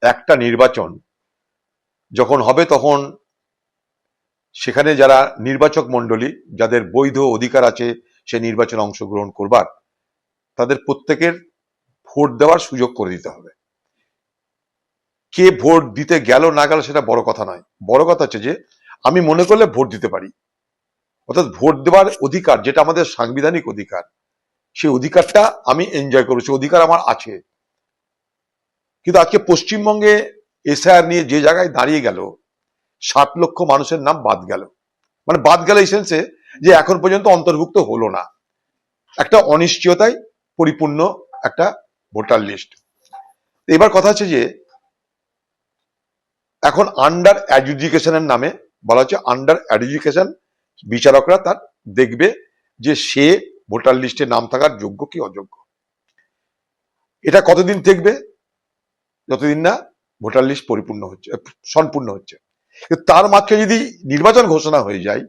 একটা নির্বাচন যখন হবে তখন সেখানে যারা নির্বাচক মণ্ডলী, যাদের বৈধ অধিকার আছে সে নির্বাচনে অংশগ্রহণ করবার, তাদের প্রত্যেকের ভোট দেওয়ার সুযোগ করে দিতে হবে। কে ভোট দিতে গেল না গেল সেটা বড় কথা নয়, বড় কথা হচ্ছে যে আমি মনে করলে ভোট দিতে পারি। অর্থাৎ ভোট দেওয়ার অধিকার, যেটা আমাদের সাংবিধানিক অধিকার, সেই অধিকারটা আমি এনজয় করবো, সেই অধিকার আমার আছে। কিন্তু আজকে পশ্চিমবঙ্গে এসআইআর নিয়ে যে জায়গায় দাঁড়িয়ে গেল, 60 লক্ষ মানুষের নাম বাদ গেল। মানে বাদ গেল এই সেন্সে যে এখন পর্যন্ত অন্তর্ভুক্ত হলো না। একটা অনিশ্চয়তায় পরিপূর্ণ একটা ভোটার লিস্ট। এবার কথা হচ্ছে যে এখন আন্ডার অ্যাডজুডিকেশনের নামে বলা হচ্ছে আন্ডার অ্যাডজুডিকেশন, বিচারকরা তার দেখবে যে সে ভোটার লিস্টে নাম থাকার যোগ্য কি অযোগ্য। এটা কতদিন দেখবে? যতদিন না ভোটার লিস্ট পরিপূর্ণ হচ্ছে, সম্পূর্ণ হচ্ছে। তার মাঝে যদি নির্বাচন ঘোষণা হয়ে যায়,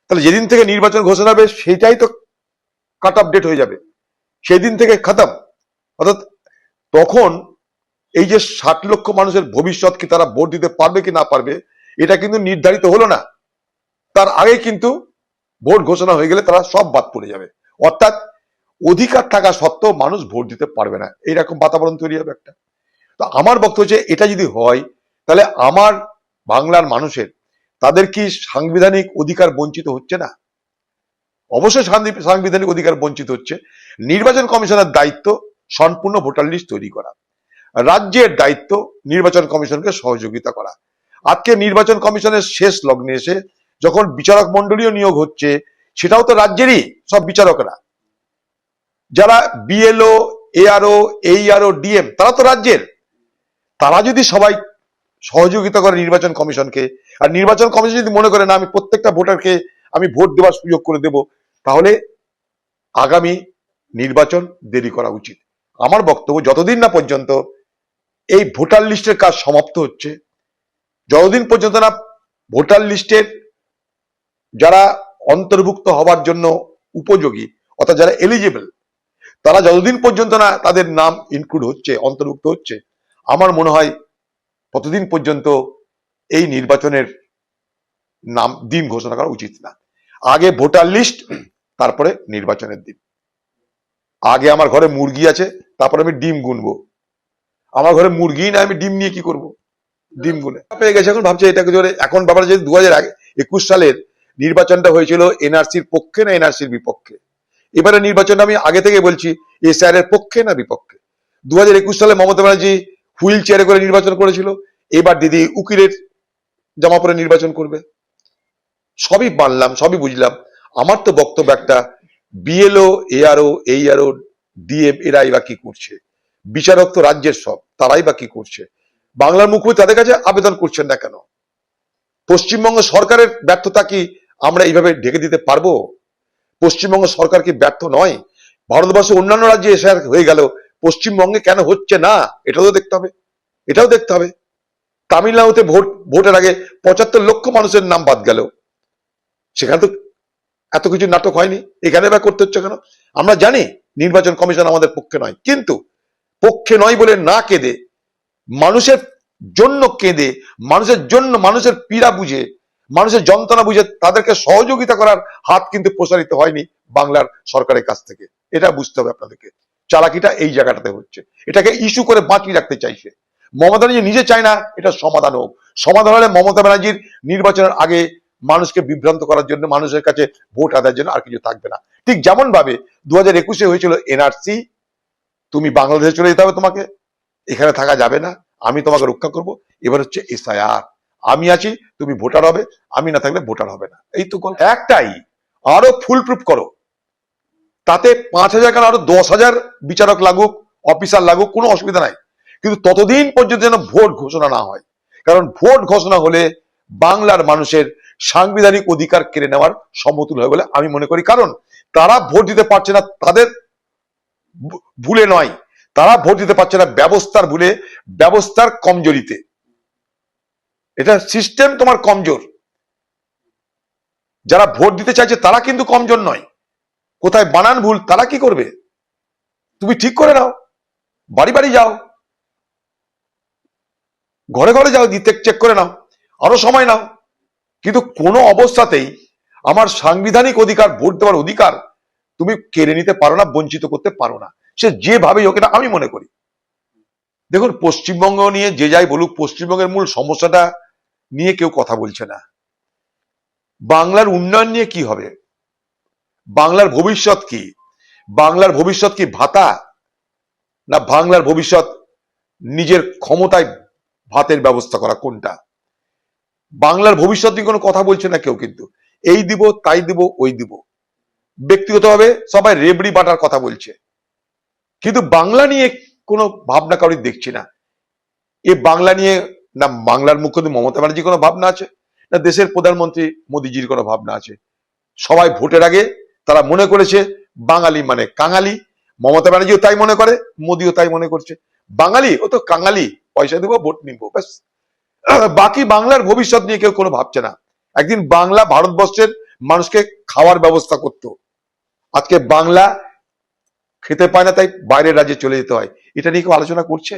তাহলে যেদিন থেকে নির্বাচন ঘোষণা হবে সেটাই তো কাট অফ ডেট হয়ে যাবে, সেই দিন থেকে খতম। অর্থাৎ তখন এই যে 60 লক্ষ মানুষের ভবিষ্যৎ, কি তারা ভোট দিতে পারবে কি না পারবে এটা কিন্তু নির্ধারিত হলো না। তার আগে কিন্তু ভোট ঘোষণা হয়ে গেলে তারা সব বাদ পড়ে যাবে। অর্থাৎ অধিকার থাকা সত্ত্বেও মানুষ ভোট দিতে পারবে না, এইরকম বাতাবরণ তৈরি হবে একটা। তো আমার বক্তব্য হচ্ছে এটা যদি হয় তাহলে আমার বাংলার মানুষের, তাদের কি সাংবিধানিক অধিকার বঞ্চিত হচ্ছে না? অবশ্যই সাংবিধানিক অধিকার বঞ্চিত হচ্ছে। নির্বাচন কমিশনের দায়িত্ব সম্পূর্ণ ভোটার লিস্ট তৈরি করা, রাজ্যের দায়িত্ব নির্বাচন কমিশনকে সহযোগিতা করা। আজকে নির্বাচন কমিশনের শেষ লগ্নে এসে যখন বিচারক মন্ডলীয় নিয়োগ হচ্ছে, সেটাও তো রাজ্যেরই সব বিচারকরা। যারা বিএলও, এআরও, এইআরও, ডিএম, তারা তো রাজ্যের। তারা যদি সবাই সহযোগিতা করে নির্বাচন কমিশনকে, আর নির্বাচন কমিশন যদি মনে করে না আমি প্রত্যেকটা ভোটারকে আমি ভোট দেওয়ার সুযোগ করে দেব, তাহলে আগামী নির্বাচন দেরি করা উচিত। আমার বক্তব্য যতদিন না পর্যন্ত এই ভোটার লিস্টের কাজ সমাপ্ত হচ্ছে, যতদিন পর্যন্ত না ভোটার লিস্টের যারা অন্তর্ভুক্ত হবার জন্য উপযোগী, অর্থাৎ যারা এলিজিবল, তারা যতদিন পর্যন্ত না তাদের নাম ইনক্লুড হচ্ছে, অন্তর্ভুক্ত হচ্ছে, আমার মনে হয় ততদিন পর্যন্ত এই নির্বাচনের নাম দিন ঘোষণা করা উচিত না। আগে ভোটার লিস্ট, তারপরে নির্বাচনের দিন। আগে আমার ঘরে মুরগি আছে, তারপরে আমি ডিম গুনবো। আমার ঘরে মুরগি না, আমি ডিম নিয়ে কি করব? ডিম গুনে পেয়ে গেছে। এখন ভাবছে এটাকে জোরে, এখন ব্যাপারে যে 2021 সালের নির্বাচনটা হয়েছিল এনআরসির পক্ষে না এনআরসির বিপক্ষে। এবারে নির্বাচনটা আমি আগে থেকে বলছি এসআইআর এর পক্ষে না বিপক্ষে। 2021 সালে মমতা ব্যানার্জি হুইল চেয়ারে করে নির্বাচন করেছিল, এবার দিদি উকিলের জামা পরে নির্বাচন করবে। সবই মানলাম, সবই বুঝলাম। আমার তো বক্তব্য একটা, বিএলও, এআরও, এইআরও, ডিএম এরাই বা কি করছে? বিচারক তো রাজ্যের সব, তারাই বা কি করছে? বাংলার মুখ্যমন্ত্রী তাদের কাছে আবেদন করছেন না কেন? পশ্চিমবঙ্গ সরকারের ব্যর্থতা কি আমরা এইভাবে ঢেকে দিতে পারবো? পশ্চিমবঙ্গ সরকার কি ব্যর্থ নয়? ভারতবর্ষের অন্যান্য রাজ্যে এসআইআর হয়ে গেল, পশ্চিমবঙ্গে কেন হচ্ছে না এটাও তো দেখতে হবে, এটাও দেখতে হবে। তামিলনাড়ুতে ভোটের আগে 75 লক্ষ মানুষের নাম বাদ গেল, সেখানে তো এত কিছু নাটক হয়নি, এখানে বা করতে হচ্ছে কেন? আমরা জানি নির্বাচন কমিশন আমাদের পক্ষে নয়, কিন্তু পক্ষে নয় বলে না কেঁদে, মানুষের জন্য কেঁদে, মানুষের জন্য, মানুষের পীড়া বুঝে, মানুষের যন্ত্রণা বুঝে তাদেরকে সহযোগিতা করার হাত কিন্তু প্রসারিত হয়নি বাংলার সরকারের কাছ থেকে। এটা বুঝতে হবে আপনাদেরকে। চালাকিটা এই জায়গাটাতে হচ্ছে, এটাকে ইস্যু করে বাঁচিয়ে রাখতে চাইছে। মমতা ব্যানার্জি নিজে চায় না এটা সমাধান হোক। সমাধান হলে মমতা ব্যানার্জির নির্বাচনের আগে মানুষকে বিভ্রান্ত করার জন্য, মানুষের কাছে ভোট আদায়ের জন্য আর কিছু থাকবে না। ঠিক যেমন ভাবে 2021 হয়েছিল এনআরসি, তুমি বাংলাদেশে চলে যেতে হবে, তোমাকে এখানে থাকা যাবে না, আমি তোমাকে রক্ষা করব। এবার হচ্ছে এসআইআর, আমি আছি তুমি ভোটার হবে, আমি না থাকলে ভোটার হবে না। এই তো একটাই, আরো ফুল প্রুফ করো, তাতে 5,000 কেন আরো 10,000 বিচারক লাগুক, অফিসার লাগুক, কোনো অসুবিধা নাই। কিন্তু ততদিন পর্যন্ত যেন ভোট ঘোষণা না হয়, কারণ ভোট ঘোষণা হলে বাংলার মানুষের সাংবিধানিক অধিকার কেড়ে নেওয়ার সমতুল হয় বলে আমি মনে করি। কারণ তারা ভোট দিতে পারছে না তাদের ভুলে নয়, তারা ভোট দিতে পারছে না ব্যবস্থার ভুলে, ব্যবস্থার কমজোরিতে। এটা সিস্টেম তোমার কমজোর। যারা ভোট দিতে চাইছে তারা কিন্তু কমজোর নয়, কোথায় বানান ভুল তারা কি করবে? তুমি ঠিক করে নাও, বাড়ি বাড়ি যাও, ঘরে ঘরে যাও, দিতে চেক করে নাও, আরো সময় নাও, কিন্তু কোনো অবস্থাতেই আমার সাংবিধানিক অধিকার, ভোট দেওয়ার অধিকার তুমি কেড়ে নিতে পারো না, বঞ্চিত করতে পারো না, সে যেভাবেই হোক। এটা আমি মনে করি। দেখুন, পশ্চিমবঙ্গ নিয়ে যে যাই বলুক, পশ্চিমবঙ্গের মূল সমস্যাটা নিয়ে কেউ কথা বলছে না। বাংলার উন্নয়ন নিয়ে কি হবে, বাংলার ভবিষ্যৎ কি? বাংলার ভবিষ্যৎ কি ভাতা, না বাংলার ভবিষ্যৎ নিজের ক্ষমতায় ভাতের ব্যবস্থা করা, কোনটা? বাংলার ভবিষ্যৎ নিয়ে কোনো কথা বলছে না কেউ, কিন্তু এই দিব, তাই দিব, ওই দিব, ব্যক্তিগতভাবে সবাই রেবড়ি বাটার কথা বলছে, কিন্তু বাংলা নিয়ে কোনো ভাবনা কারোর দেখছি না। এ বাংলা নিয়ে না বাংলার মুখ্যমন্ত্রী মমতা ব্যানার্জির কোনো ভাবনা আছে, না দেশের প্রধানমন্ত্রী মোদীজির কোনো ভাবনা আছে। সবাই ভোটের আগে তারা মনে করেছে বাঙালি মানে কাঙালি, মমতা ব্যানার্জিও তাই মনে করে, মোদীও তাই মনে করছে, বাঙালি ও তো কাঙালি, পয়সা দিব, ভোট নিব, ব্যাস। বাকি বাংলার ভবিষ্যৎ নিয়ে কেউ কোনো ভাবছে না। একদিন বাংলা ভারতবর্ষের মানুষকে খাওয়ার ব্যবস্থা করতো, আজকে বাংলা খেতে পায় না, তাই বাইরের রাজ্যে চলে যেতে হয়। এটা নিয়ে কেউ আলোচনা করছে?